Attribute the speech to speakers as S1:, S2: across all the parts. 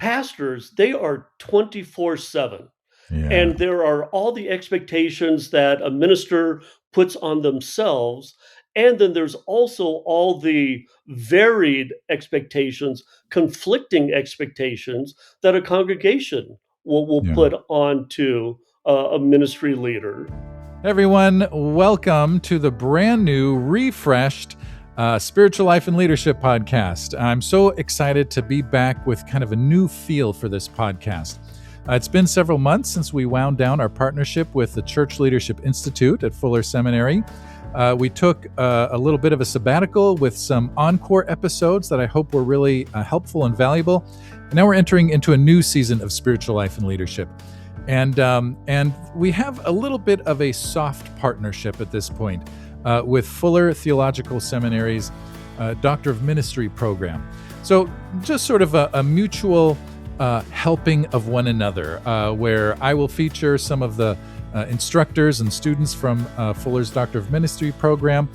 S1: pastors, they are 24/7.
S2: Yeah.
S1: And there are all the expectations that a minister puts on themselves. And then there's also all the varied expectations, conflicting expectations that a congregation will
S2: Yeah.
S1: put onto a ministry leader.
S2: Everyone, welcome to the brand new, refreshed Spiritual Life and Leadership podcast. I'm so excited to be back with kind of a new feel for this podcast. It's been several months since we wound down our partnership with the Church Leadership Institute at Fuller Seminary. We took a little bit of a sabbatical with some encore episodes that I hope were really helpful and valuable. And now we're entering into a new season of Spiritual Life and Leadership. And we have a little bit of a soft partnership at this point with Fuller Theological Seminary's Doctor of Ministry program. So just sort of a mutual helping of one another, where I will feature some of the instructors and students from Fuller's Doctor of Ministry program.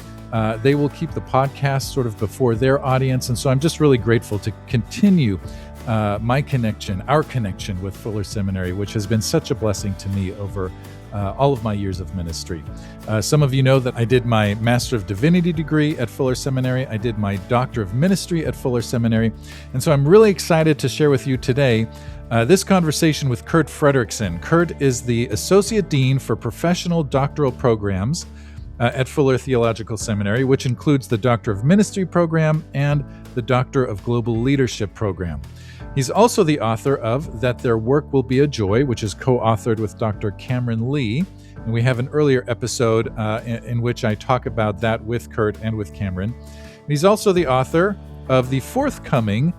S2: They will keep the podcast sort of before their audience. And so I'm just really grateful to continue our connection with Fuller Seminary, which has been such a blessing to me over all of my years of ministry. Some of you know that I did my Master of Divinity degree at Fuller Seminary. I did my Doctor of Ministry at Fuller Seminary. And so I'm really excited to share with you today this conversation with Kurt Fredrickson. Kurt is the Associate Dean for Professional Doctoral Programs at Fuller Theological Seminary, which includes the Doctor of Ministry program and the Doctor of Global Leadership program. He's also the author of That Their Work Will Be a Joy, which is co-authored with Dr. Cameron Lee. And we have an earlier episode in which I talk about that with Kurt and with Cameron. And he's also the author of the forthcoming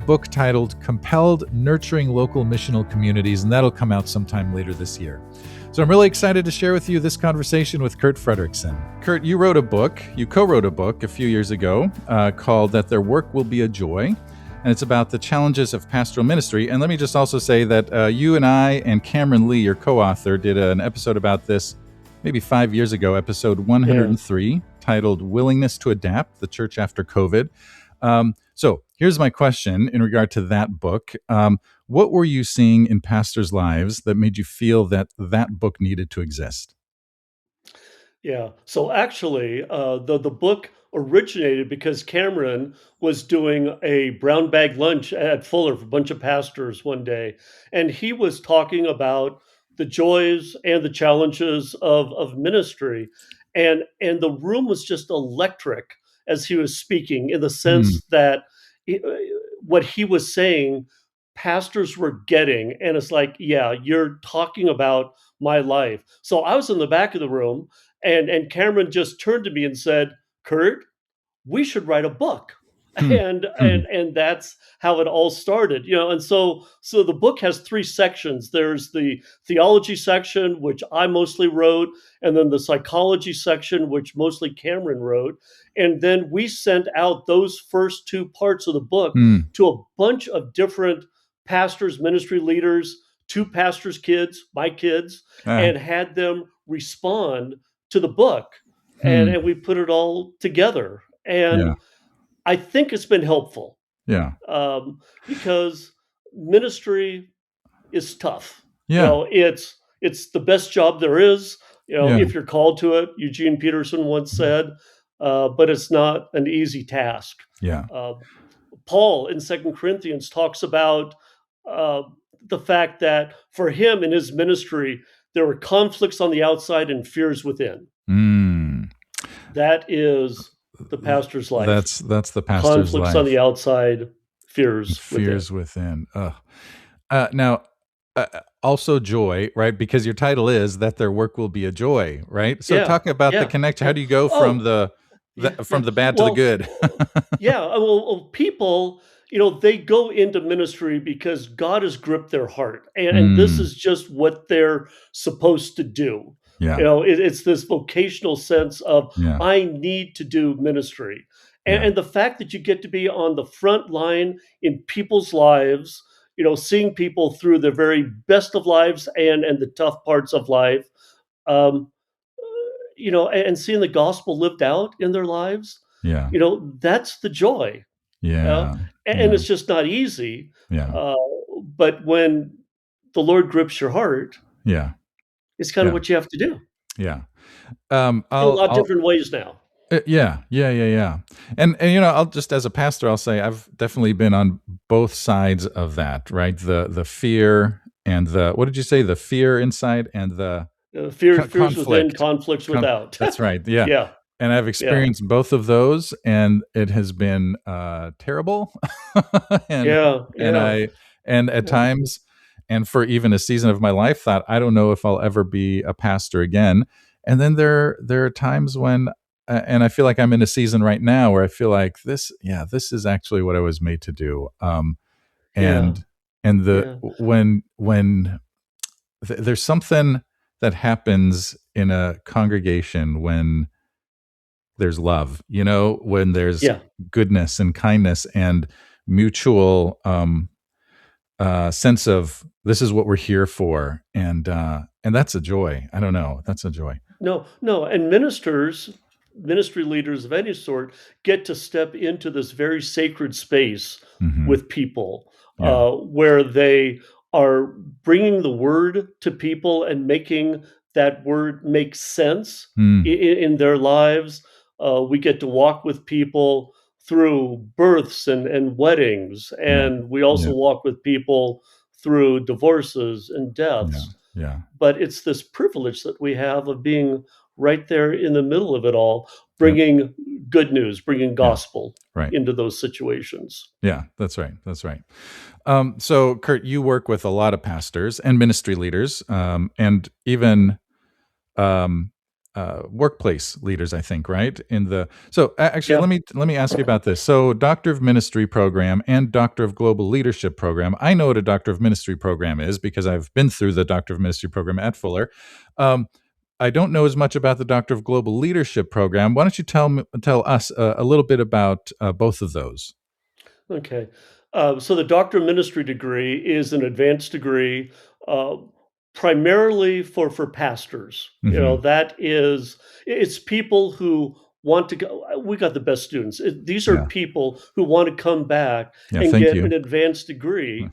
S2: book titled Compelled: Nurturing Local Missional Communities, and that'll come out sometime later this year. So I'm really excited to share with you this conversation with Kurt Fredrickson. Kurt, you co-wrote a book a few years ago called That Their Work Will Be a Joy. And it's about the challenges of pastoral ministry. And let me just also say that you and I and Cameron Lee, your co-author, did an episode about this maybe 5 years ago, episode 103, titled Willingness to Adapt, the Church After COVID. So here's my question in regard to that book. What were you seeing in pastors' lives that made you feel that that book needed to exist?
S1: Yeah. So actually, the book originated because Cameron was doing a brown bag lunch at Fuller for a bunch of pastors one day, and he was talking about the joys and the challenges of ministry, and the room was just electric as he was speaking, in the sense that it- what he was saying, pastors were getting, and it's like, yeah, you're talking about my life. So I was in the back of the room, and Cameron just turned to me and said, "Kurt, we should write a book."
S2: Hmm.
S1: And that's how it all started, and so the book has three sections. There's the theology section, which I mostly wrote, and then the psychology section, which mostly Cameron wrote. And then we sent out those first two parts of the book to a bunch of different pastors, ministry leaders, two pastors' kids, my kids, and had them respond to the book, and we put it all together. And
S2: Yeah.
S1: I think it's been helpful,
S2: Yeah.
S1: because ministry is tough.
S2: Yeah.
S1: It's the best job there is.
S2: Yeah.
S1: If you're called to it, Eugene Peterson once said, but it's not an easy task.
S2: Yeah.
S1: Paul in 2 Corinthians talks about the fact that for him in his ministry, there were conflicts on the outside and fears within. That is the pastor's life.
S2: That's the pastor's
S1: conflicts
S2: life.
S1: on the outside, fears
S2: within. Now, also joy, right? Because your title is That Their Work Will Be a Joy, right? So talking about the connection, how do you go from the bad to the good?
S1: Well, people, they go into ministry because God has gripped their heart, and this is just what they're supposed to do.
S2: Yeah.
S1: It's this vocational sense of, I need to do ministry. And the fact that you get to be on the front line in people's lives, seeing people through the very best of lives and the tough parts of life, and seeing the gospel lived out in their lives,
S2: Yeah.
S1: that's the joy.
S2: Yeah.
S1: and
S2: Yeah.
S1: it's just not easy.
S2: Yeah.
S1: Uh, but when the Lord grips your heart,
S2: Yeah.
S1: it's kind of
S2: Yeah.
S1: what you have to do
S2: Yeah.
S1: in a lot of
S2: I'll
S1: different ways now.
S2: yeah. And I'll just as a pastor, I'll say I've definitely been on both sides of that, right? The fear and the what did you say? The fear inside and the
S1: Fears within,
S2: conflict.
S1: conflicts without.
S2: That's right. Yeah.
S1: Yeah,
S2: And I've
S1: yeah,
S2: experienced both of those, and it has been terrible. and
S1: yeah,
S2: and
S1: yeah,
S2: I and at
S1: yeah,
S2: times, and for even a season of my life, thought I don't know if I'll ever be a pastor again. And then there are times when, and I feel like I'm in a season right now where I feel like this is actually what I was made to do.
S1: yeah,
S2: And the
S1: yeah,
S2: when there's something that happens in a congregation when there's love, when there's
S1: yeah.
S2: goodness and kindness and mutual sense of this is what we're here for, and that's a joy. I don't know, that's a joy.
S1: No, no, and ministry leaders of any sort get to step into this very sacred space
S2: Hmm.
S1: with people,
S2: Yeah.
S1: where they are bringing the word to people and making that word make sense
S2: Mm.
S1: in their lives. We get to walk with people through births and weddings,
S2: Yeah.
S1: and we also
S2: Yeah.
S1: walk with people through divorces and
S2: Yeah.
S1: deaths.
S2: Yeah.
S1: But it's this privilege that we have of being right there in the middle of it all,
S2: Yep.
S1: bringing good news, bringing
S2: Yeah.
S1: gospel
S2: Right.
S1: into those situations.
S2: Yeah, that's right. That's right. So Kurt, you work with a lot of pastors and ministry leaders, and even um, workplace leaders, I think, right? Actually,
S1: Yeah,
S2: let me ask you about this. So, Doctor of Ministry program and Doctor of Global Leadership program. I know what a Doctor of Ministry program is because I've been through the Doctor of Ministry program at Fuller. Um, I don't know as much about the Doctor of Global Leadership program. Why don't you tell us a little bit about both of those?
S1: okay. So the doctor of ministry degree is an advanced degree, uh, primarily for pastors.
S2: Hmm.
S1: That is, it's people who want to go. We got the best students. These are
S2: Yeah.
S1: people who want to come back
S2: Yeah.
S1: and
S2: Thank
S1: get
S2: you.
S1: an advanced degree.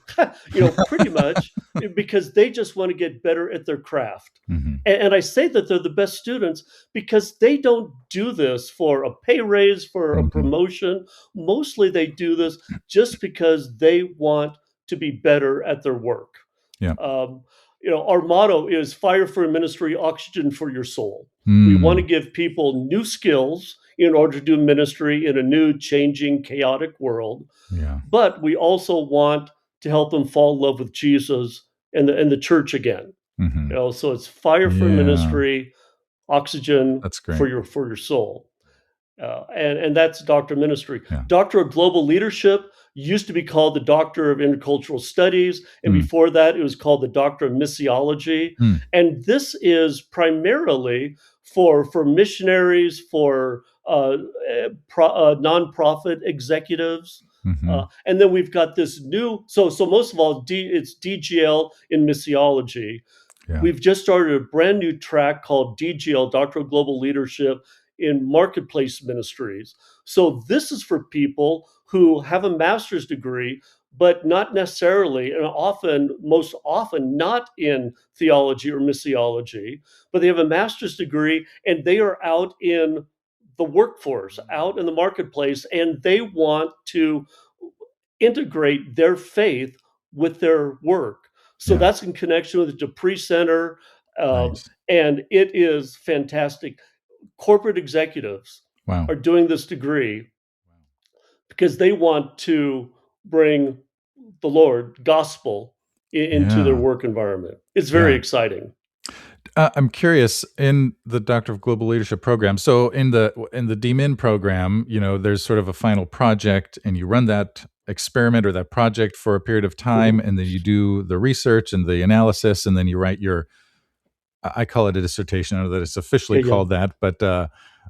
S1: Pretty much because they just want to get better at their craft.
S2: Hmm.
S1: And I say that they're the best students because they don't do this for a pay raise, for a
S2: Hmm.
S1: promotion. Mostly they do this just because they want to be better at their work.
S2: Yeah.
S1: Our motto is fire for ministry, oxygen for your soul. We want to
S2: Mm.
S1: give people new skills in order to do ministry in a new, changing, chaotic world.
S2: Yeah.
S1: But we also want to help them fall in love with Jesus and the church again.
S2: Hmm.
S1: So it's fire for
S2: Yeah.
S1: ministry, oxygen
S2: That's
S1: for
S2: great.
S1: your soul. And that's doctor of ministry.
S2: Yeah.
S1: Doctor of global leadership used to be called the doctor of intercultural studies, and
S2: Mm.
S1: before that, it was called the doctor of missiology.
S2: Mm.
S1: And this is primarily for missionaries, for nonprofit executives.
S2: Mhm.
S1: And then we've got this new. So most of all, it's DGL in missiology.
S2: Yeah.
S1: We've just started a brand new track called DGL, Doctoral Global Leadership in Marketplace Ministries. So this is for people who have a master's degree, but not necessarily, and most often, not in theology or missiology, but they have a master's degree and they are out in the workforce, out in the marketplace, and they want to integrate their faith with their work. So
S2: Yeah.
S1: that's in connection with the Dupree Center,
S2: Nice.
S1: and it is fantastic. Corporate executives
S2: Wow.
S1: are doing this degree because they want to bring the Lord gospel into their
S2: Yeah.
S1: work environment. It's very
S2: Yeah.
S1: exciting.
S2: I'm curious in the Doctor of Global Leadership program. So in the DMIN program, there's sort of a final project, and you run that experiment or that project for a period of time,
S1: Mhm.
S2: and then you do the research and the analysis, and then you write your I call it a dissertation. I don't know that it's officially
S1: Yeah, yeah.
S2: called that, but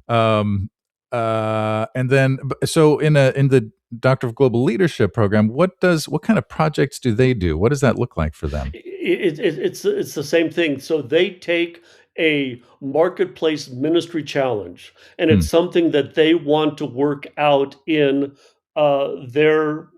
S2: um, and then so in the Doctor of Global Leadership program, what kind of projects do they do? What does that look like for them?
S1: It's the same thing. So they take a marketplace ministry challenge, and
S2: Hmm.
S1: it's something that they want to work out in their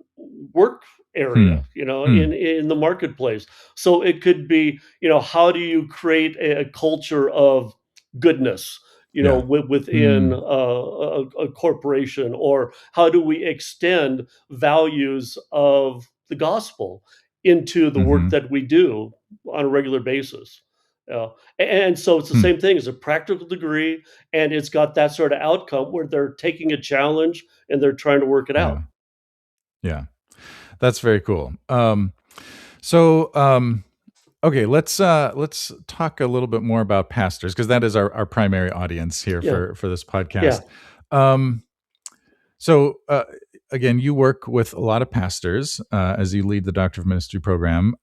S1: work area,
S2: Hmm. Hmm.
S1: in the marketplace. So it could be, how do you create a culture of goodness,
S2: Yeah.
S1: within
S2: Hmm.
S1: a corporation, or how do we extend values of the gospel into the work
S2: Hmm.
S1: that we do on a regular basis. And so it's the
S2: Hmm.
S1: same thing as a practical degree, and it's got that sort of outcome where they're taking a challenge and they're trying to work it
S2: Yeah.
S1: out.
S2: Yeah. That's very cool. So okay, let's talk a little bit more about pastors, because that is our primary audience here
S1: Yeah,
S2: for this podcast.
S1: yeah,
S2: Um, so again, you work with a lot of pastors as you lead the Doctor of Ministry program.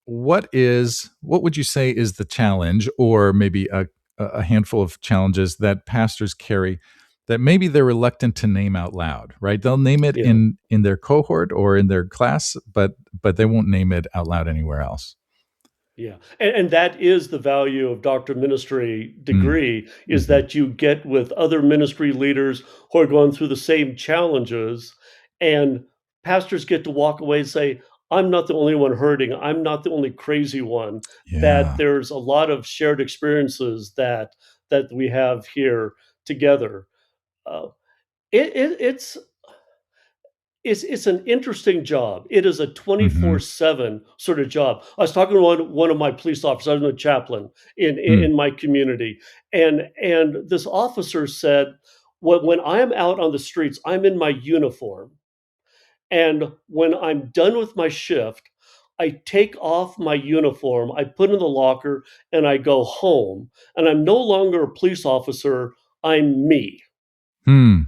S2: What would you say is the challenge, or maybe a handful of challenges that pastors carry that maybe they're reluctant to name out loud? Right? They'll name it
S1: yeah.
S2: in their cohort or in their class, but they won't name it out loud anywhere else.
S1: Yeah, and that is the value of doctor of ministry
S2: Mm.
S1: degree, is
S2: Hmm.
S1: that you get with other ministry leaders who are going through the same challenges, and pastors get to walk away and say, "I'm not the only one hurting. I'm not the only crazy one." That
S2: Yeah.
S1: there's a lot of shared experiences that we have here together. Uh, it's it's an interesting job. It is a
S2: Hmm.
S1: 24/7 sort of job. I was talking to one of my police officers. I'm a chaplain in
S2: Mm.
S1: my community, and this officer said, when I'm out on the streets, I'm in my uniform, and when I'm done with my shift, I take off my uniform, I put it in the locker, and I go home, and I'm no longer a police officer, I'm me."
S2: Hmm.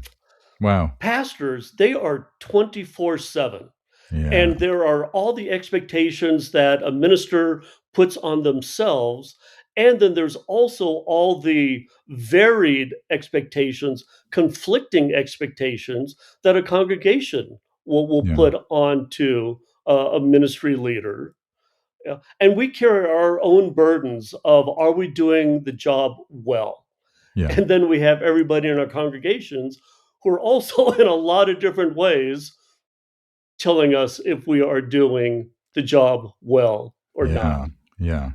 S2: Wow.
S1: Pastors, they are 24/7.
S2: Yeah.
S1: And there are all the expectations that a minister puts on themselves. And then there's also all the varied expectations, conflicting expectations that a congregation will
S2: Yeah.
S1: put onto a ministry leader. Yeah. And we carry our own burdens of, are we doing the job well?
S2: Yeah.
S1: And then we have everybody in our congregations who are also in a lot of different ways telling us if we are doing the job well or not.
S2: Yeah. Yeah.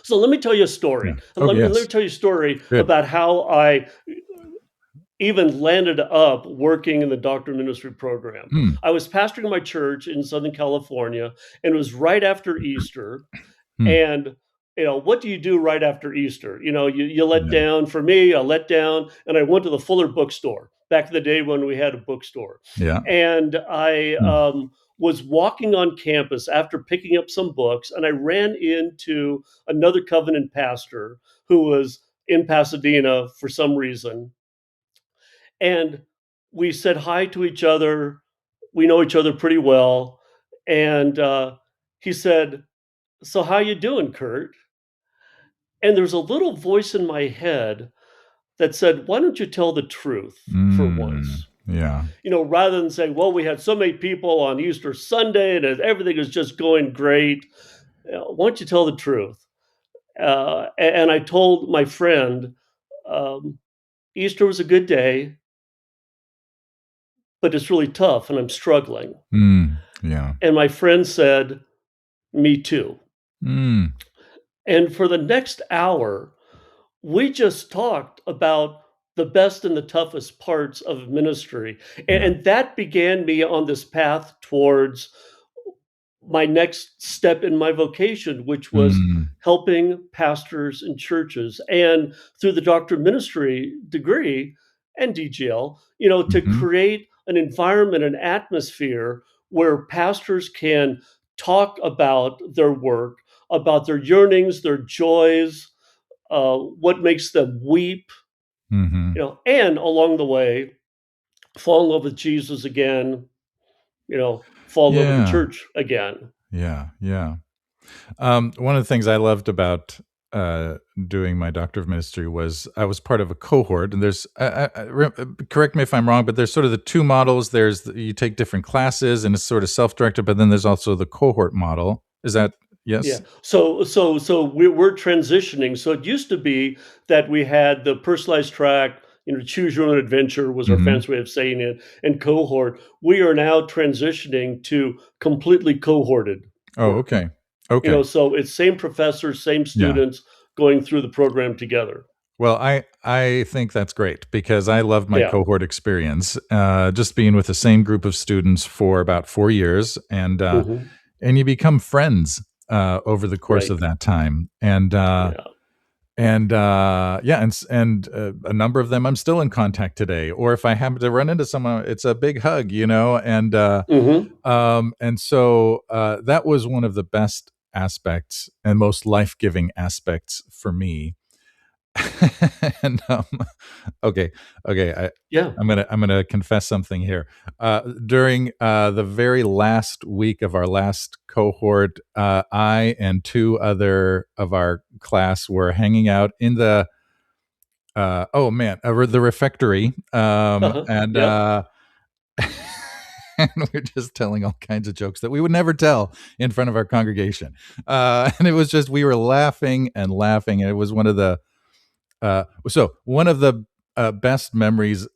S1: So let me tell you a story.
S2: Yeah.
S1: And
S2: Oh,
S1: let me
S2: yes.
S1: tell you a story
S2: Good.
S1: about how I even landed up working in the doctor ministry program.
S2: Hmm.
S1: I was pastoring my church in Southern California, and it was right after Easter.
S2: Hmm.
S1: And what do you do right after Easter? You let
S2: Yeah.
S1: down. For me, I let down, and I went to the Fuller bookstore back in the day when we had a bookstore.
S2: Yeah.
S1: And I
S2: Hmm.
S1: was walking on campus after picking up some books, and I ran into another covenant pastor who was in Pasadena for some reason. And we said hi to each other. We know each other pretty well. And he said, "So how you doing, Kurt?" And there's a little voice in my head that said, "Why don't you tell the truth for
S2: Mm.
S1: once?"
S2: Yeah.
S1: Rather than saying, "Well, we had so many people on Easter Sunday and everything is just going great." Why don't you tell the truth? And I told my friend, um, "Easter was a good day, but it's really tough and I'm struggling."
S2: Mm. Yeah.
S1: And my friend said, "Me too."
S2: Mm.
S1: And for the next hour, we just talked about the best and the toughest parts of ministry. And,
S2: Yeah.
S1: and that began me on this path towards my next step in my vocation, which was
S2: Mm.
S1: helping pastors and churches. And through the doctor of ministry degree and DGL, to
S2: Mhm.
S1: create an environment, an atmosphere where pastors can talk about their work, about their yearnings, their joys, what makes them weep,
S2: Mhm.
S1: and along the way, fall in love with Jesus again, fall in love with the
S2: Yeah.
S1: church again.
S2: Yeah. Yeah. One of the things I loved about uh, doing my Doctor of Ministry was I was part of a cohort, and correct me if I'm wrong, but there's sort of the two models. You take different classes, and it's sort of self-directed, but then there's also the cohort model. Is that
S1: Yeah.
S2: yes?
S1: So we're transitioning. So it used to be that we had the personalized track, choose your own adventure was our
S2: Hmm.
S1: fancy way of saying it, and cohort. We are now transitioning to completely cohorted
S2: Oh,
S1: work.
S2: okay. Okay.
S1: So it's same professors, same
S2: Yeah.
S1: students going through the program together.
S2: Well, I think that's great because I loved my
S1: Yeah.
S2: cohort experience, just being with the same group of students for about 4 years,
S1: Hmm.
S2: and you become friends, over the course
S1: Right.
S2: of that time,
S1: Yeah.
S2: yeah, a number of them I'm still in contact today, or if I happen to run into someone, it's a big hug,
S1: Hmm.
S2: and so, that was one of the best aspects and most life-giving aspects for me. And, okay, okay,
S1: Yeah.
S2: I'm gonna confess something here. During, the very last week of our last cohort, I and 2 other of our class were hanging out in the, oh, man, the refectory,
S1: Uh-huh.
S2: and,
S1: Yep.
S2: and we're just telling all kinds of jokes that we would never tell in front of our congregation. And it was just we were laughing and laughing, and it was one of the best memories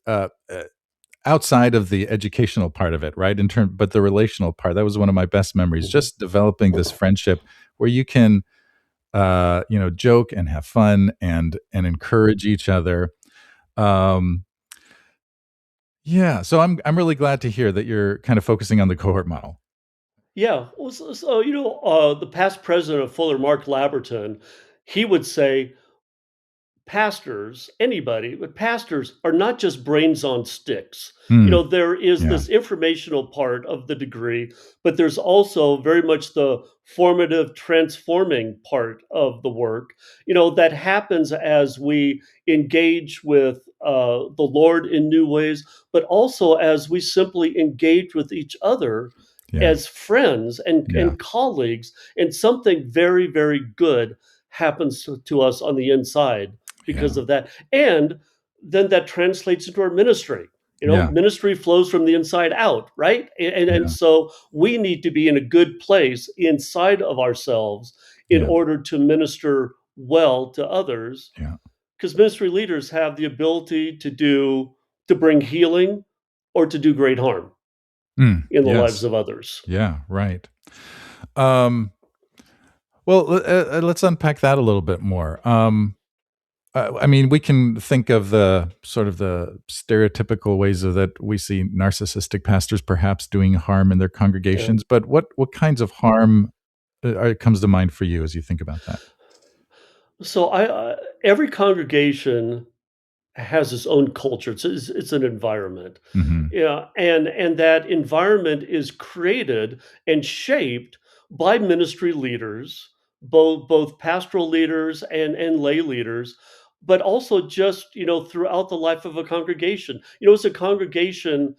S2: outside of the educational part of it, right? But the relational part, that was one of my best memories.
S1: Hmm.
S2: Just developing this friendship where you can, joke and have fun and encourage each other. Um, yeah, so I'm really glad to hear that you're kind of focusing on the cohort model.
S1: Yeah. Well, the past president of Fuller, Mark Laberton, he would say, pastors, anybody, but pastors are not just brains on sticks.
S2: Hmm.
S1: There is
S2: Yeah,
S1: this informational part of the degree, but there's also very much the formative, transforming part of the work, that happens as we engage with the Lord in new ways, but also as we simply engage with each other
S2: yeah,
S1: as friends
S2: yeah,
S1: and colleagues, and something very, very good happens to us on the inside because
S2: yeah,
S1: of that. And then that translates into our ministry.
S2: yeah,
S1: Ministry flows from the inside out, right? And
S2: yeah,
S1: so we need to be in a good place inside of ourselves in
S2: yeah,
S1: order to minister well to others,
S2: yeah.
S1: because ministry leaders have the ability to bring healing or to do great harm
S2: Mm,
S1: in the lives
S2: yes.
S1: of others.
S2: Yeah, right. Um, well, let's unpack that a little bit more. I mean, we can think of the sort of the stereotypical ways of that we see narcissistic pastors perhaps doing harm in their
S1: Yeah.
S2: congregations, but what kinds of harm comes to mind for you as you think about that?
S1: So every congregation has its own culture. It's an environment.
S2: Hmm.
S1: Yeah, and that environment is created and shaped by ministry leaders, both pastoral leaders and lay leaders, but also just throughout the life of a congregation. It's a congregation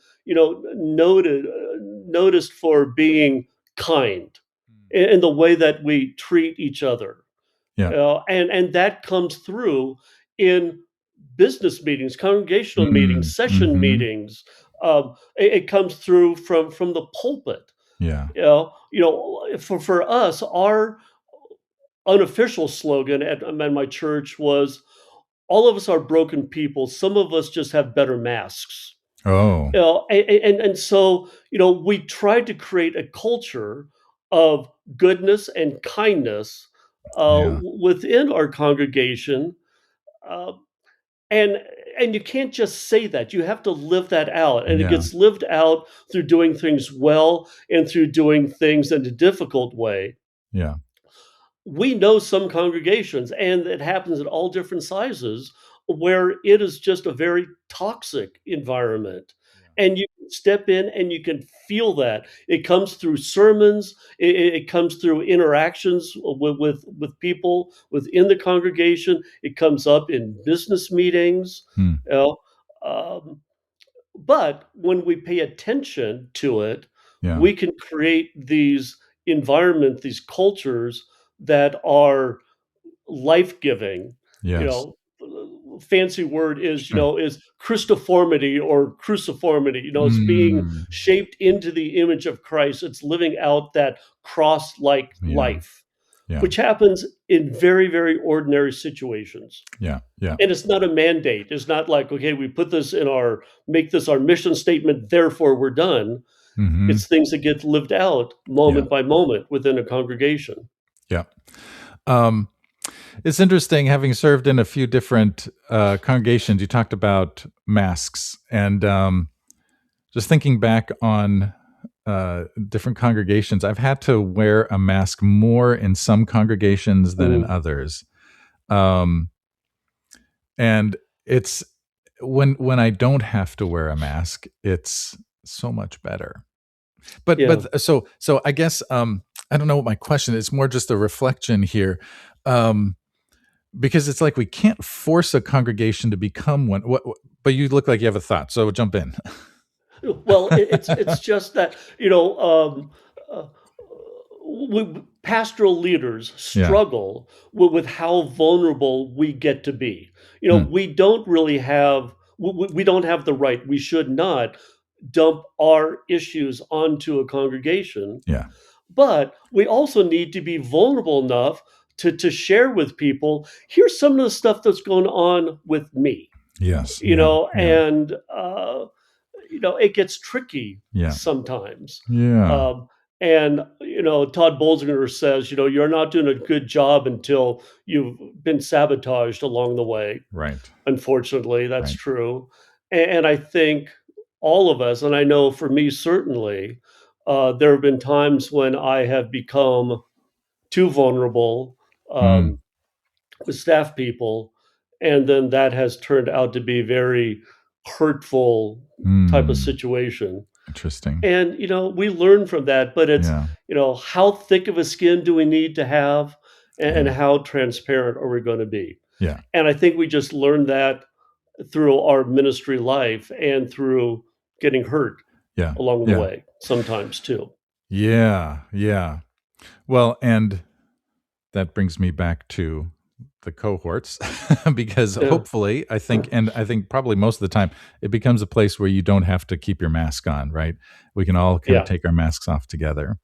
S1: noticed for being kind in the way that we treat each other,
S2: Yeah.
S1: and that comes through in business meetings, congregational meetings,
S2: Mm,
S1: session
S2: hmm.
S1: meetings. It comes through from the pulpit.
S2: Yeah.
S1: For us, our unofficial slogan at my church was, "All of us are broken people. Some of us just have better masks."
S2: Oh,
S1: And so we tried to create a culture of goodness and kindness
S2: yeah.
S1: within our congregation, uh, and and you can't just say that. You have to live that out, and it
S2: Yeah.
S1: gets lived out through doing things well and through doing things in a difficult way.
S2: Yeah.
S1: We know some congregations, and it happens at all different sizes, where it is just a very toxic environment.
S2: Yeah.
S1: And you can step in and you can feel that. It comes through sermons, it comes through interactions with people within the congregation, it comes up in business meetings.
S2: Hmm.
S1: You know, um, but when we pay attention to it,
S2: Yeah.
S1: we can create these cultures that are life-giving. You
S2: Yes.
S1: know, fancy word is,
S2: Sure.
S1: is Christoformity or cruciformity. It's being
S2: Mm,
S1: shaped into the image of Christ. It's living out that cross-like
S2: yeah.
S1: life.
S2: Yeah.
S1: which happens in very, very ordinary situations.
S2: Yeah. Yeah.
S1: And it's not a mandate. It's not like, okay, we put this in make this our mission statement, therefore we're done.
S2: Hmm.
S1: It's things that get lived out
S2: Yeah.
S1: moment by moment within a congregation.
S2: Yeah. Um, it's interesting having served in a few different congregations. You talked about masks, and just thinking back on different congregations, I've had to wear a mask more in some congregations than in
S1: Mm,
S2: others. Um, and it's when I don't have to wear a mask, it's so much better.
S1: yeah.
S2: So I guess I don't know what my question is. It's more just a reflection here. Um, because it's like we can't force a congregation to become one. But you look like you have a thought, so jump in.
S1: Well, it's just that uh, pastoral leaders
S2: Yeah.
S1: struggle with how vulnerable we get to be.
S2: Mm,
S1: We don't really have we don't have the right. We should not dump our issues onto a congregation,
S2: yeah.
S1: but we also need to be vulnerable enough to share with people. Here's some of the stuff that's going on with me.
S2: Yes. Yeah. Yeah.
S1: And it gets tricky
S2: Yeah.
S1: sometimes.
S2: Yeah.
S1: Um, and Todd Bolzinger says, you're not doing a good job until you've been sabotaged along the way.
S2: Right.
S1: Unfortunately, that's
S2: Right.
S1: true. And I think all of us, and I know for me certainly, there have been times when I have become too vulnerable
S2: Mm,
S1: um, with staff people, and then that has turned out to be very hurtful type of
S2: mm.
S1: situation.
S2: Interesting.
S1: And we learn from that, but it's
S2: Yeah.
S1: how thick of a skin do we need to have, and
S2: Yeah.
S1: how transparent are we going to be?
S2: Yeah.
S1: And I think we just learned that through our ministry life and through getting hurt
S2: Yeah.
S1: along the
S2: Yeah.
S1: way sometimes too.
S2: Yeah. Yeah. Well, and that brings me back to the cohorts because
S1: Yeah,
S2: hopefully I think probably most of the time it becomes a place where you don't have to keep your mask on, right? We can all kind of
S1: yeah,
S2: take our masks off together.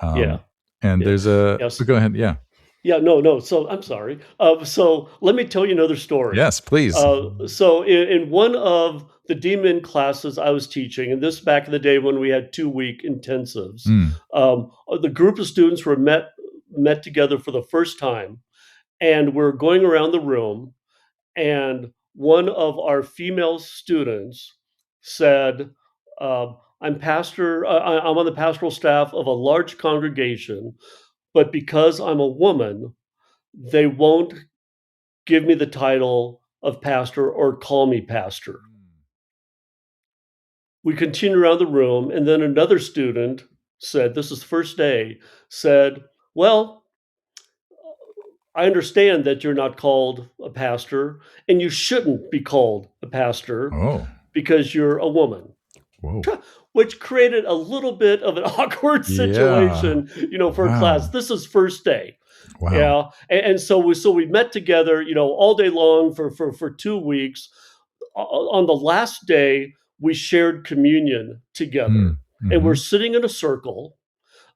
S1: yeah,
S2: Um, and
S1: yeah.
S2: there's a
S1: Yes.
S2: go ahead. Yeah.
S1: Yeah, no, no. So I'm sorry. So let me tell you another story.
S2: Yes, please.
S1: So in one of the DMin classes I was teaching, and this back in the day when we had 2-week intensives,
S2: Mm,
S1: the group of students were met together for the first time, and we're going around the room, and one of our female students said, I'm on the pastoral staff of a large congregation, but because I'm a woman, they won't give me the title of pastor or call me pastor. We continued around the room, and then another student said, this is the first day, said, well, I understand that you're not called a pastor, and you shouldn't be called a pastor
S2: oh,
S1: because you're a woman,
S2: whoa.
S1: which created a little bit of an awkward
S2: Yeah.
S1: situation, for a class.
S2: Wow.
S1: This is first day.
S2: Wow.
S1: Yeah, and so we met together, all day long for 2 weeks. On the last day, we shared communion together,
S2: Mm,
S1: and we're
S2: mhm,
S1: sitting in a circle,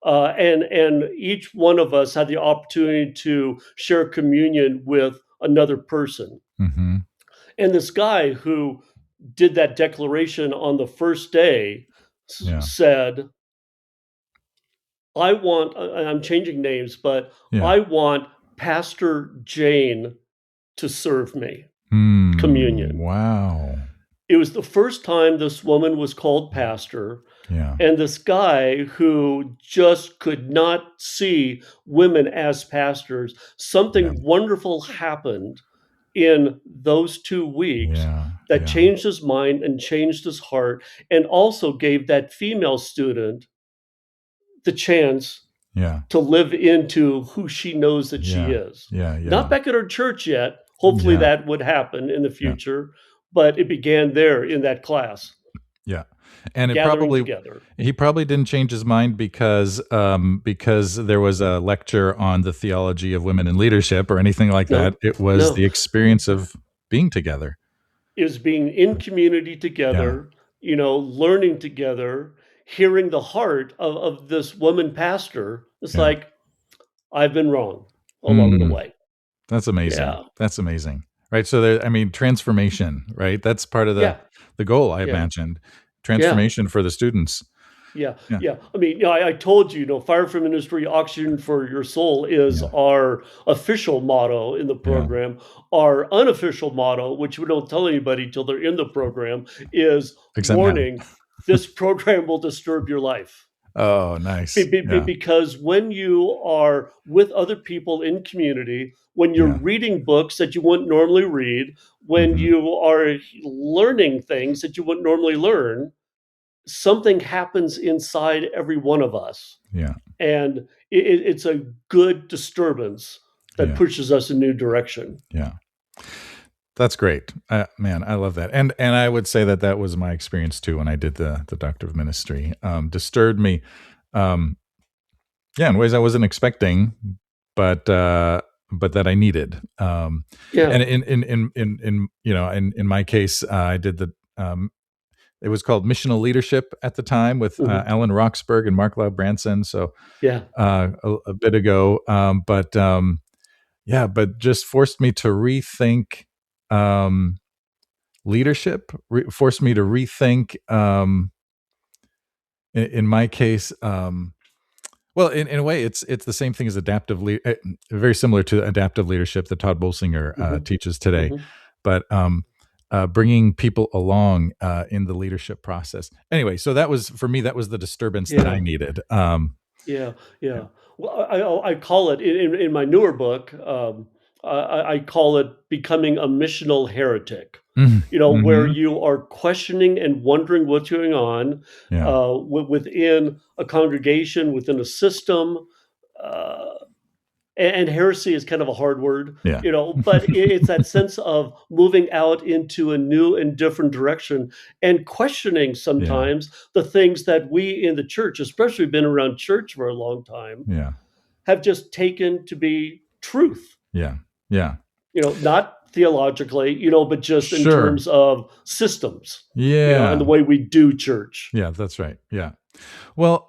S1: and each one of us had the opportunity to share communion with another person.
S2: mhm.
S1: And this guy who did that declaration on the first day
S2: Yeah.
S1: said, "I want," and I'm changing names, but
S2: Yeah.
S1: "I want Pastor Jane to serve me communion."
S2: Wow.
S1: It was the first time this woman was called pastor,
S2: Yeah.
S1: and this guy who just could not see women as pastors,
S2: Yeah.
S1: something wonderful happened in those 2 weeks
S2: Yeah.
S1: that
S2: Yeah.
S1: changed his mind and changed his heart, and also gave that female student the chance
S2: Yeah.
S1: to live into who she knows that she
S2: Yeah.
S1: is.
S2: Yeah.
S1: Not
S2: Yeah.
S1: back at her church yet. Hopefully
S2: Yeah.
S1: that would happen in the
S2: Yeah.
S1: future, but it began there in that class,
S2: Yeah. And
S1: gathering together.
S2: he probably didn't change his mind because there was a lecture on the theology of women in leadership or anything like that.
S1: No,
S2: It was
S1: no.
S2: the experience of being together.
S1: Is being in community
S2: Yeah.
S1: together, learning together, hearing the heart of this woman pastor. It's
S2: Yeah.
S1: like, I've been wrong along the
S2: Mm,
S1: way.
S2: that's amazing.
S1: Yeah.
S2: That's amazing. Right. So there, I mean, transformation, right? That's part of
S1: Yeah.
S2: the goal, I
S1: Yeah.
S2: imagined.
S1: Yeah.
S2: Transformation for the students.
S1: Yeah,
S2: Yeah.
S1: yeah. I mean, I told you, fire for ministry, oxygen for your soul is
S2: Yeah.
S1: our official motto in the
S2: Yeah.
S1: program. Our unofficial motto, which we don't tell anybody till they're in the program, is
S2: Except Maddie.
S1: warning, this program will disturb your life.
S2: Oh, nice. Yeah.
S1: Because when you are with other people in community, when you're
S2: Yeah.
S1: reading books that you wouldn't normally read, when
S2: Hmm.
S1: you are learning things that you wouldn't normally learn, something happens inside every one of us,
S2: Yeah.
S1: and it's a good disturbance that
S2: Yeah.
S1: pushes us in a new direction.
S2: Yeah. That's great. Man, I love that. And I would say that that was my experience too when I did the doctor of ministry. Disturbed me, um, yeah, in ways I wasn't expecting, but that I needed.
S1: Yeah.
S2: And in in my case, I did it was called missional leadership at the time with
S1: Mhm.
S2: Alan Roxburgh and Mark Loud Branson. So
S1: Yeah.
S2: a bit ago, yeah, but just forced me to rethink. Um, Leadership forced me to rethink in my case well in a way it's the same thing as very similar to adaptive leadership that Todd Bolsinger
S1: Mhm.
S2: teaches today,
S1: Mhm.
S2: but bringing people along in the leadership process. Anyway, so that was for me, that was the disturbance that I
S1: Yeah.
S2: needed.
S1: Yeah.
S2: Yeah.
S1: Yeah. Well, I call it in my newer book, I call it becoming a missional heretic. Where
S2: Mm-hmm.
S1: you are questioning and wondering what's going on
S2: Yeah.
S1: within a congregation, within a system. Uh, and heresy is kind of a hard word,
S2: Yeah.
S1: but it's that sense of moving out into a new and different direction and questioning
S2: Yeah.
S1: sometimes the things that we in the church, especially been around church for a long time,
S2: Yeah.
S1: have just taken to be truth,
S2: Yeah. Yeah.
S1: not theologically, but just in
S2: Sure.
S1: terms of systems, and the
S2: Yeah.
S1: way we do church.
S2: Yeah, that's right. Yeah. Well,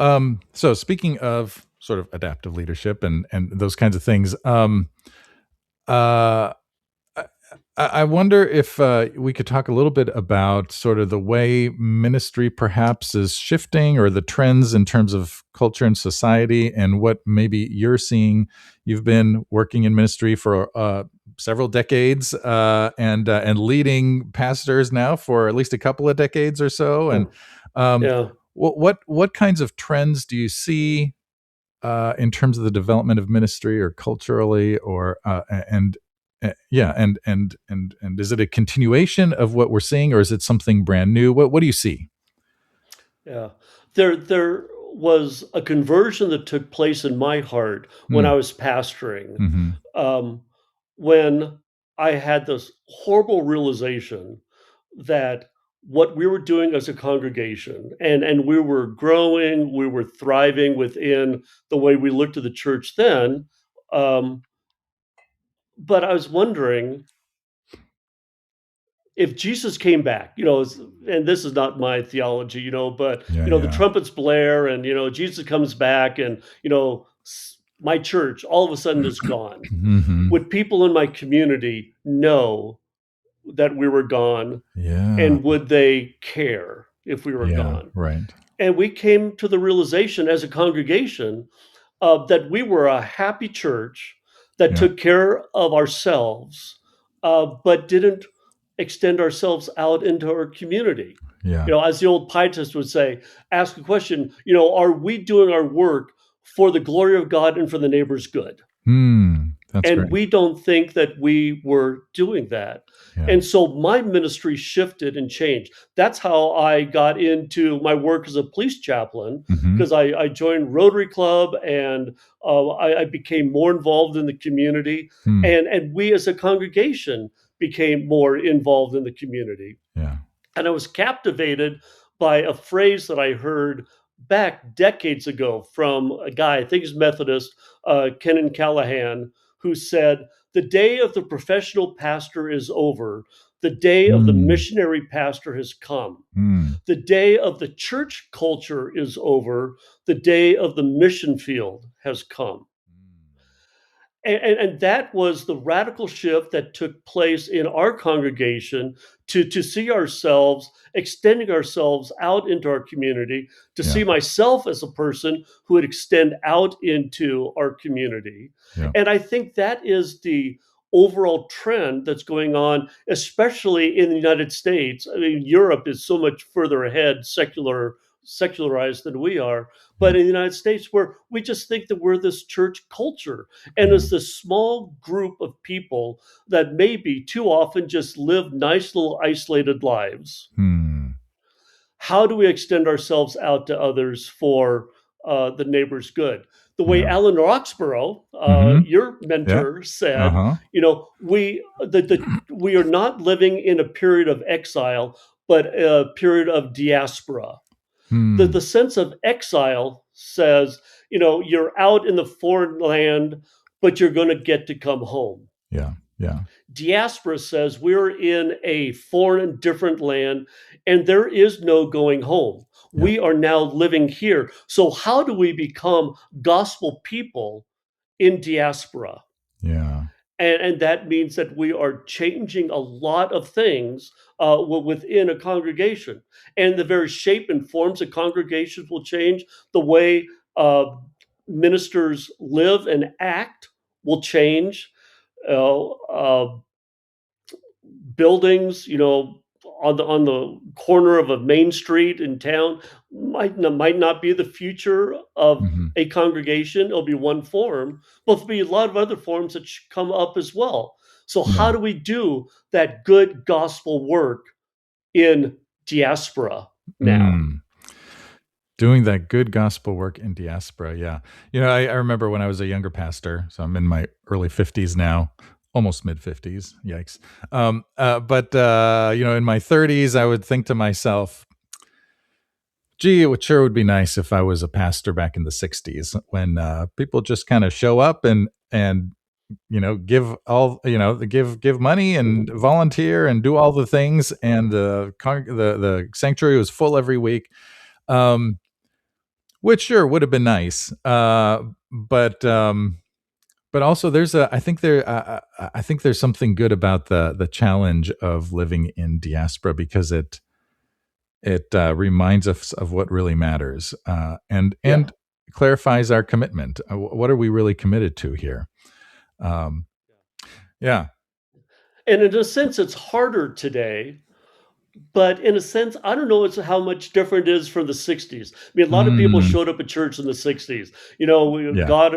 S2: so speaking of sort of adaptive leadership and those kinds of things, uh, I, I wonder if we could talk a little bit about sort of the way ministry perhaps is shifting, or the trends in terms of culture and society, and what maybe you're seeing. You've been working in ministry for several decades, and leading pastors now for at least a couple of decades or so. And
S1: Huh.
S2: um,
S1: Yeah.
S2: what kinds of trends do you see in terms of the development of ministry, or culturally, or and yeah, and is it a continuation of what we're seeing, or is it something brand new? What do you see?
S1: Yeah. There was a conversion that took place in my heart when I
S2: Hmm.
S1: was pastoring,
S2: Hmm.
S1: um, when I had this horrible realization that what we were doing as a congregation, and we were growing, we were thriving within the way we looked at the church then, um, but I was wondering if Jesus came back, and this is not my theology, but
S2: Yeah,
S1: the
S2: yeah.
S1: trumpets blare, and Jesus comes back, and my church all of a sudden is gone.
S2: Hmm.
S1: Would people in my community know that we were gone,
S2: Yeah,
S1: and would they care if we were
S2: yeah,
S1: gone?
S2: right.
S1: And we came to the realization as a congregation that we were a happy church that
S2: Yeah,
S1: took care of ourselves, but didn't extend ourselves out into our community.
S2: yeah.
S1: As the old pietist would say, ask a question, are we doing our work for the glory of God and for the neighbor's good?
S2: That's
S1: And
S2: great.
S1: we don't think that we were doing that.
S2: Yeah.
S1: And so my ministry shifted and changed. That's how I got into my work as a police chaplain,
S2: Hmm.
S1: because I joined Rotary Club, and I became more involved in the community.
S2: Hmm.
S1: And we as a congregation became more involved in the community.
S2: Yeah.
S1: And I was captivated by a phrase that I heard back decades ago from a guy, I think he's Methodist, Kenan Callahan, who said, "The day of the professional pastor is over. The day of the
S2: Hmm.
S1: missionary pastor has come.
S2: Hmm.
S1: The day of the church culture is over. The day of the mission field has come." And that was the radical shift that took place in our congregation to see ourselves extending ourselves out into our community, to
S2: Yeah.
S1: see myself as a person who would extend out into our community.
S2: Yeah.
S1: And I think that is the overall trend that's going on, especially in the United States. I mean, Europe is so much further ahead, secularized than we are.
S2: Yeah.
S1: But in the United States, where we just think that we're this church culture, and
S2: Yeah.
S1: it's this small group of people that maybe too often just live nice little isolated lives.
S2: Hmm.
S1: How do we extend ourselves out to others for the neighbor's good? The way
S2: Yeah.
S1: Alan Roxborough,
S2: Mm-hmm.
S1: your
S2: Yeah.
S1: mentor, said,
S2: Uh-huh.
S1: we are not living in a period of exile, but a period of diaspora. The
S2: Hmm.
S1: sense of exile says, you're out in the foreign land, but you're going to get to come home.
S2: Yeah. Yeah.
S1: Diaspora says we're in a foreign, different land, and there is no going home.
S2: Yeah.
S1: We are now living here. So, how do we become gospel people in diaspora?
S2: Yeah.
S1: And that means that we are changing a lot of things within a congregation. And the very shape and forms of congregations will change. The way uh, ministers live and act will change. Uh, Buildings, on the corner of a main street in town might not be the future of
S2: Mm-hmm.
S1: a congregation. It'll be one form, but there'll be a lot of other forms that come up as well. So
S2: Yeah.
S1: how do we do that good gospel work in diaspora now?
S2: Mm. Doing that good gospel work in diaspora. Yeah. I remember when I was a younger pastor, so I'm in my early 50s now, almost mid 50s. Yikes. But in my 30s, I would think to myself, gee, it sure would be nice if I was a pastor back in the 60s when people just kind of show up and give money and volunteer and do all the things, and the sanctuary was full every week. Which sure would have been nice, but also I think there's something good about the challenge of living in diaspora, because it reminds us of what really matters, and
S1: Yeah.
S2: clarifies our commitment. What are we really committed to here? Um, yeah.
S1: And in a sense, it's harder today. But in a sense, I don't know how much different it is from the 60s. I mean, a lot of people
S2: Mm,
S1: showed up at church in the 60s.
S2: yeah.
S1: God,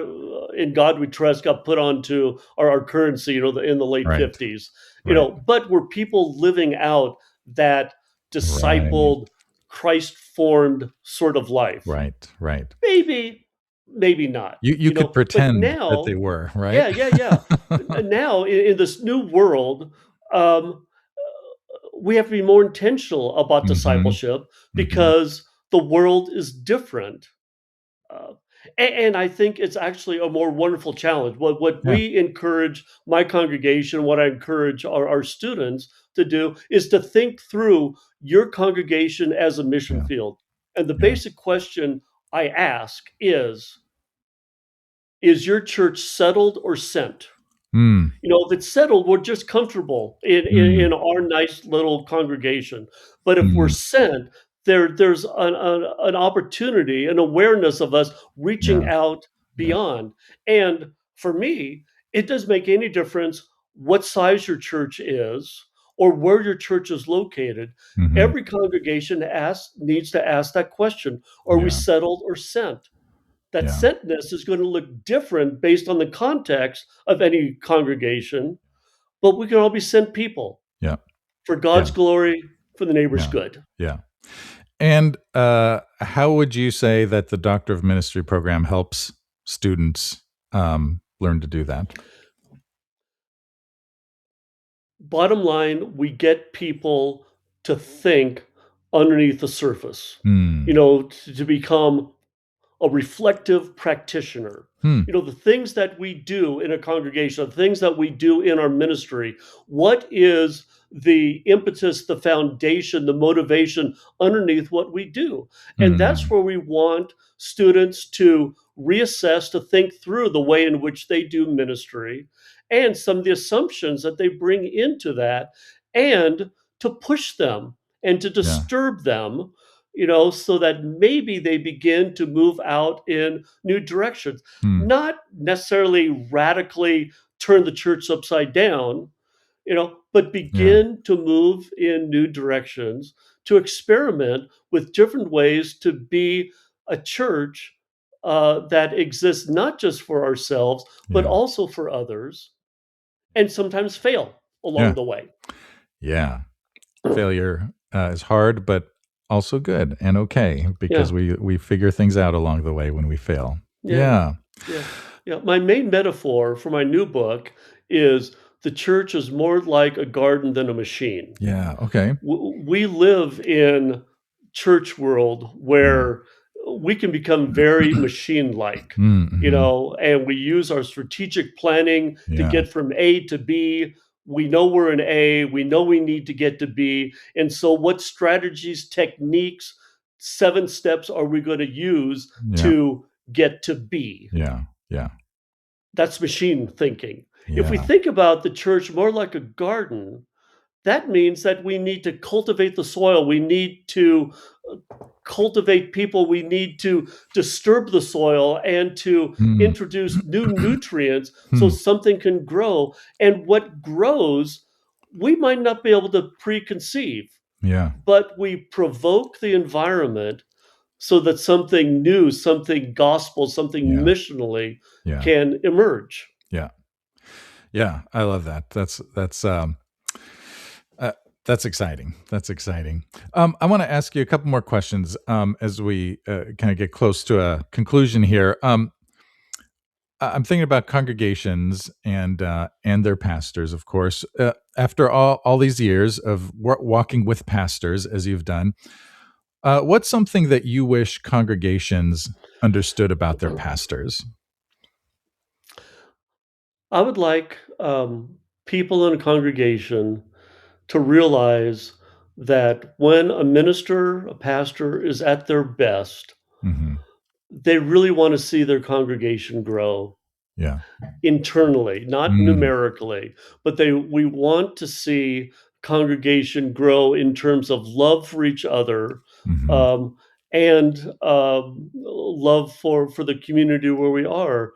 S1: in God we trust, got put onto our currency, in the late
S2: Right.
S1: 50s.
S2: Right.
S1: But were people living out that
S2: Right.
S1: discipled, Christ formed sort of life?
S2: Right. Right.
S1: Maybe, maybe not.
S2: You could
S1: But
S2: pretend that they
S1: now,
S2: were, right?
S1: yeah, yeah, yeah. Now in this new world, um, we have to be more intentional about
S2: Mhm.
S1: discipleship
S2: Mhm.
S1: because the world is different. Uh, and I think it's actually a more wonderful challenge. What
S2: Yeah.
S1: we encourage my congregation, what I encourage our students to do is to think through your congregation as a mission
S2: Yeah.
S1: field. And the
S2: Yeah.
S1: basic question I ask is your church settled or sent?
S2: Mm.
S1: If it's settled, we're just comfortable in
S2: Mm.
S1: our nice little congregation. But if we're
S2: Mhm.
S1: sent, there's an opportunity, an awareness of us reaching
S2: Yeah.
S1: out
S2: Yeah.
S1: beyond. And for me, it doesn't make any difference what size your church is or where your church is located.
S2: Mhm.
S1: Every congregation needs to ask that question: are we
S2: Yeah.
S1: settled or sent? That
S2: Yeah.
S1: sentness is going to look different based on the context of any congregation, but we can all be sent people
S2: Yeah.
S1: for
S2: Yeah.
S1: God's glory, for the neighbor's
S2: Yeah.
S1: good.
S2: Yeah. And how would you say that the Doctor of Ministry program helps students learn to do that?
S1: Bottom line, we get people to think underneath the surface,
S2: Hmm.
S1: to become a reflective practitioner.
S2: Hmm.
S1: The things that we do in a congregation, the things that we do in our ministry, what is the impetus, the foundation, the motivation underneath what we do? And that's
S2: Hmm.
S1: where we want students to reassess, to think through the way in which they do ministry and some of the assumptions that they bring into that, and to push them and to
S2: Yeah.
S1: disturb them, so that maybe they begin to move out in new directions.
S2: Hmm.
S1: Not necessarily radically turn the church upside down, but
S2: Yeah.
S1: begin to move in new directions, to experiment with different ways to be a church that exists not just for ourselves, but
S2: Yeah.
S1: also for others, and sometimes fail
S2: Yeah.
S1: along the way.
S2: Yeah. Failure is hard, but also good and okay because
S1: Yeah,
S2: we figure things out along the way when we fail.
S1: yeah,
S2: Yeah.
S1: yeah, yeah. My main metaphor for my new book is the church is more like a garden than a machine.
S2: Yeah. Okay.
S1: We live in church world
S2: Yeah.
S1: where we can become very machine like,
S2: Mm-hmm.
S1: and we use our strategic planning to
S2: Yeah.
S1: get from A to B. We know we're in A, we know we need to get to B, and so what strategies, techniques, 7 steps are we going to use
S2: Yeah.
S1: to get to B?
S2: Yeah. Yeah.
S1: That's machine thinking. If we
S2: Yeah.
S1: think about the church more like a garden, that means that we need to cultivate the soil. We need to cultivate people. We need to disturb the soil and to
S2: Mm.
S1: introduce new nutrients so
S2: Hmm.
S1: something can grow. And what grows, we might not be able to preconceive,
S2: Yeah.
S1: but we provoke the environment so that something new, something gospel, something
S2: Yeah.
S1: missionally
S2: Yeah.
S1: can emerge.
S2: Yeah. Yeah. I love that. Uh, that's exciting. That's exciting. I want to ask you a couple more questions as we kind of get close to a conclusion here. I'm thinking about congregations and their pastors, of course. After all these years of walking with pastors, as you've done, what's something that you wish congregations understood about their pastors?
S1: I would like people in a congregation to realize that when a minister, a pastor is at their best,
S2: Hmm.
S1: they really want to see their congregation grow
S2: Yeah.
S1: internally, not
S2: Mm.
S1: numerically, but we want to see congregation grow in terms of love for each other,
S2: Hmm.
S1: um, and love for the community where we are,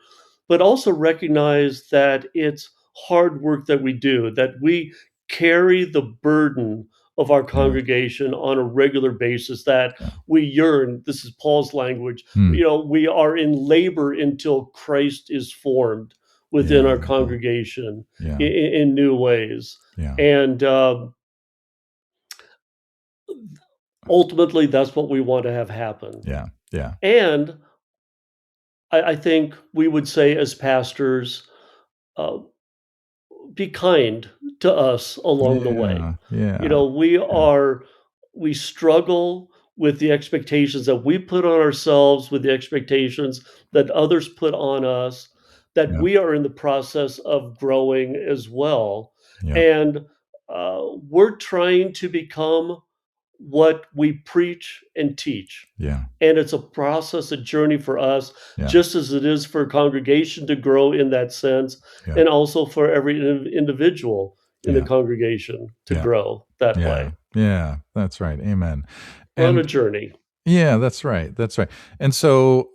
S1: but also recognize that it's hard work that we do, that we carry the burden of our
S2: Yeah.
S1: congregation on a regular basis, that
S2: Yeah.
S1: we yearn. This is Paul's language.
S2: Mm.
S1: We are in labor until Christ is formed within
S2: Yeah.
S1: our congregation
S2: Yeah.
S1: in new ways.
S2: Yeah.
S1: And ultimately, that's what we want to have happen.
S2: Yeah. Yeah.
S1: And I think we would say, as pastors, uh, be kind to us along the way.
S2: Yeah. Yeah.
S1: We
S2: Yeah.
S1: are, we struggle with the expectations that we put on ourselves, with the expectations that others put on us, that
S2: Yeah.
S1: we are in the process of growing as well.
S2: Yeah.
S1: And we're trying to become what we preach and teach.
S2: Yeah.
S1: And it's a process, a journey for us,
S2: Yeah.
S1: just as it is for a congregation to grow in that sense,
S2: Yeah.
S1: and also for every individual in the
S2: Yeah.
S1: congregation to
S2: Yeah.
S1: grow that
S2: Yeah.
S1: way.
S2: Yeah. That's right. Amen.
S1: We're on a
S2: And
S1: journey.
S2: yeah, that's right. That's right. And so,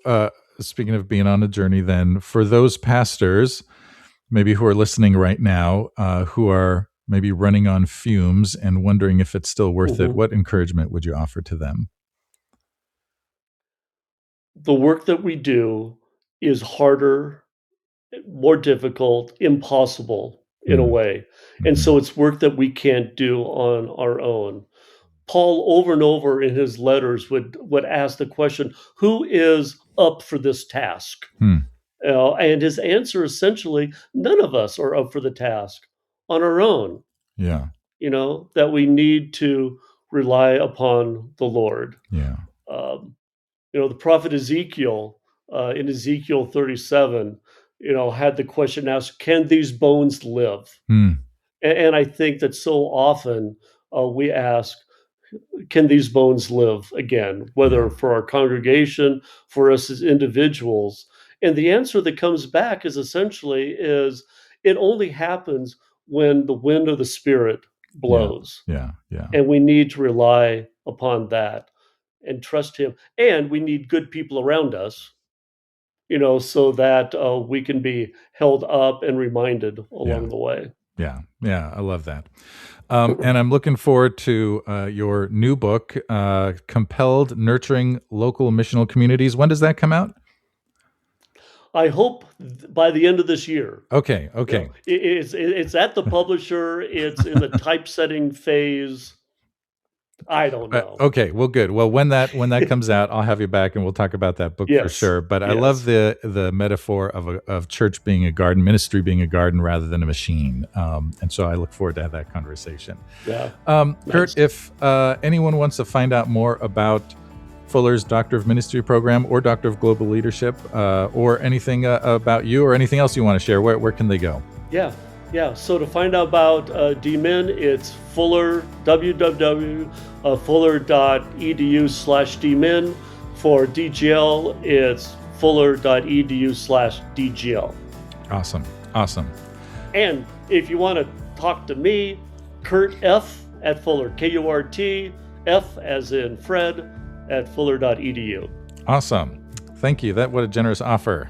S2: speaking of being on a journey, then for those pastors, maybe who are listening right now, who are maybe running on fumes and wondering if it's still worth it,
S1: Mhm.
S2: what encouragement would you offer to them?
S1: The work that we do is harder, more difficult, impossible in a
S2: Mm.
S1: way. And
S2: Hmm.
S1: so it's work that we can't do on our own. Paul over and over in his letters would ask the question, who is up for this task?
S2: Hmm.
S1: And his answer essentially, none of us are up for the task on our own,
S2: Yeah.
S1: that we need to rely upon the Lord.
S2: Yeah.
S1: Um, the prophet Ezekiel, in Ezekiel 37, had the question asked, can these bones live?
S2: Hmm.
S1: And I think that so often we ask, can these bones live again,
S2: Yeah.
S1: whether for our congregation, for us as individuals? And the answer that comes back is essentially is it only happens when the wind of the Spirit
S2: Yeah.
S1: blows.
S2: Yeah. Yeah.
S1: And we need to rely upon that and trust him. And we need good people around us, so that we can be held up and reminded
S2: Yeah.
S1: along the way.
S2: Yeah. Yeah. I love that. And I'm looking forward to your new book, Compelled Nurturing Local Missional Communities. When does that come out?
S1: I hope by the end of this year.
S2: Okay. Okay.
S1: It's at the publisher. It's in the typesetting phase. I don't know.
S2: Okay, well, good. Well, when that comes out, I'll have you back, and we'll talk about that book for
S1: Yes.
S2: sure. But I
S1: Yes.
S2: love the metaphor of church being a garden, ministry being a garden rather than a machine. And so I look forward to have that conversation.
S1: Yeah.
S2: Kurt, if anyone wants to find out more about Fuller's Doctor of Ministry program or Doctor of Global Leadership, or anything about you or anything else you want to share, where can they go?
S1: Yeah. So to find out about DMin, it's Fuller, www.fuller.edu/DMin. For DGL, it's fuller.edu/DGL.
S2: Awesome.
S1: And if you want to talk to me, Kurt F. at Fuller, Kurt F as in Fred, at fuller.edu.
S2: Awesome. Thank you. What a generous offer.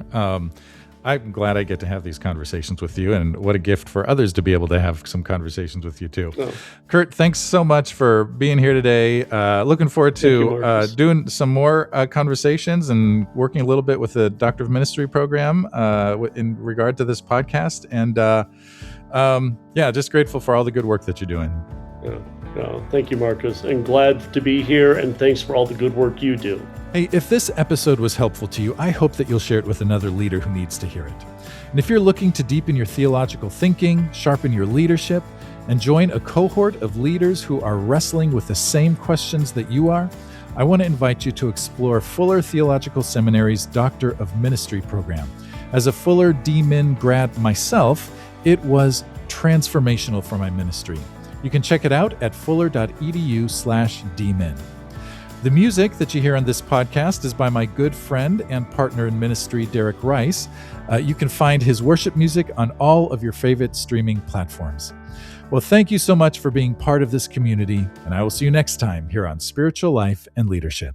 S2: I'm glad I get to have these conversations with you, and what a gift for others to be able to have some conversations with you too.
S1: Oh.
S2: Kurt, thanks so much for being here today. Looking forward to doing some more conversations and working a little bit with the Doctor of Ministry program in regard to this podcast. And just grateful for all the good work that you're doing.
S1: Thank you, Marcus, and glad to be here, and thanks for all the good work you do.
S2: Hey, if this episode was helpful to you, I hope that you'll share it with another leader who needs to hear it. And if you're looking to deepen your theological thinking, sharpen your leadership, and join a cohort of leaders who are wrestling with the same questions that you are, I want to invite you to explore Fuller Theological Seminary's Doctor of Ministry program. As a Fuller DMin grad myself, it was transformational for my ministry. You can check it out at fuller.edu/DMin. The music that you hear on this podcast is by my good friend and partner in ministry, Derek Rice. You can find his worship music on all of your favorite streaming platforms. Well, thank you so much for being part of this community, and I will see you next time here on Spiritual Life and Leadership.